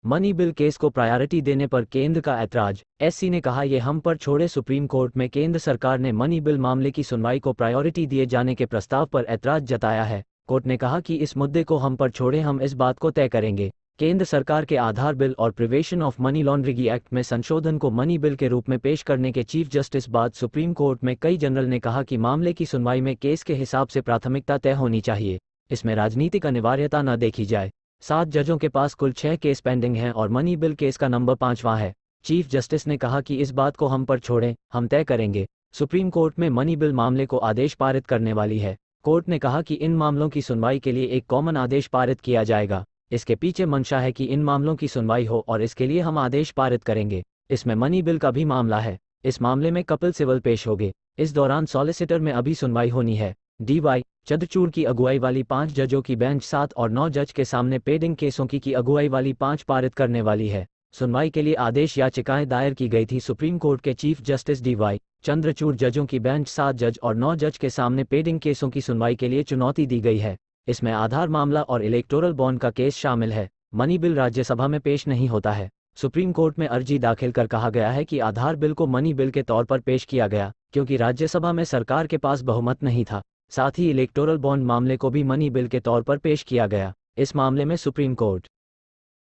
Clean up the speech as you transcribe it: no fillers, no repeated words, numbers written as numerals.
Money bill case को priority देने पर केंद्र का ऐतराज। एससी ने कहा, ये हम पर छोड़े। सुप्रीम कोर्ट में केंद्र सरकार ने मनी बिल मामले की सुनवाई को प्रायोरिटी दिए जाने के प्रस्ताव पर ऐतराज जताया है। कोर्ट ने कहा कि इस मुद्दे को हम पर छोड़े, हम इस बात को तय करेंगे। केंद्र सरकार के आधार बिल और prevention of money laundering act में संशोधन को मनी बिल के रूप में पेश करने के चीफ जस्टिस बाद सुप्रीम कोर्ट में कई जनरल ने कहा कि मामले की सुनवाई में केस के हिसाब से प्राथमिकता तय होनी चाहिए, इसमें राजनीतिक अनिवार्यता न देखी जाए। 7 जजों के पास कुल 6 केस पेंडिंग हैं और मनी बिल केस का नंबर 5वां है। चीफ जस्टिस ने कहा कि इस बात को हम पर छोड़ें, हम तय करेंगे। सुप्रीम कोर्ट में मनी बिल मामले को आदेश पारित करने वाली है। कोर्ट ने कहा कि इन मामलों की सुनवाई के लिए एक कॉमन आदेश पारित किया जाएगा। इसके पीछे मंशा है कि इन मामलों की सुनवाई हो और इसके लिए हम आदेश पारित करेंगे। इसमें मनी बिल का भी मामला है। इस मामले में कपिल सिब्बल पेश होंगे। इस दौरान सॉलिसिटर में अभी सुनवाई होनी है। डीवाई चंद्रचूड़ की अगुवाई वाली 5 जजों की बेंच 7 और 9 जज के सामने पेंडिंग केसों की अगुवाई वाली 5 पारित करने वाली है। सुनवाई के लिए आदेश याचिकाएं दायर की गई थी। सुप्रीम कोर्ट के चीफ जस्टिस डीवाई चंद्रचूड़ जजों की बेंच 7 जज और 9 जज के सामने पेंडिंग केसों की सुनवाई के लिए चुनौती दी गई है। इसमें आधार मामला और इलेक्टोरल बॉन्ड का केस शामिल है। मनी बिल राज्यसभा में पेश नहीं होता है। सुप्रीम कोर्ट में अर्जी दाखिल कर कहा गया है कि आधार बिल को मनी बिल के तौर पर पेश किया गया क्योंकि राज्यसभा में सरकार के पास बहुमत नहीं था। साथ ही इलेक्टोरल बॉन्ड मामले को भी मनी बिल के तौर पर पेश किया गया। इस मामले में सुप्रीम कोर्ट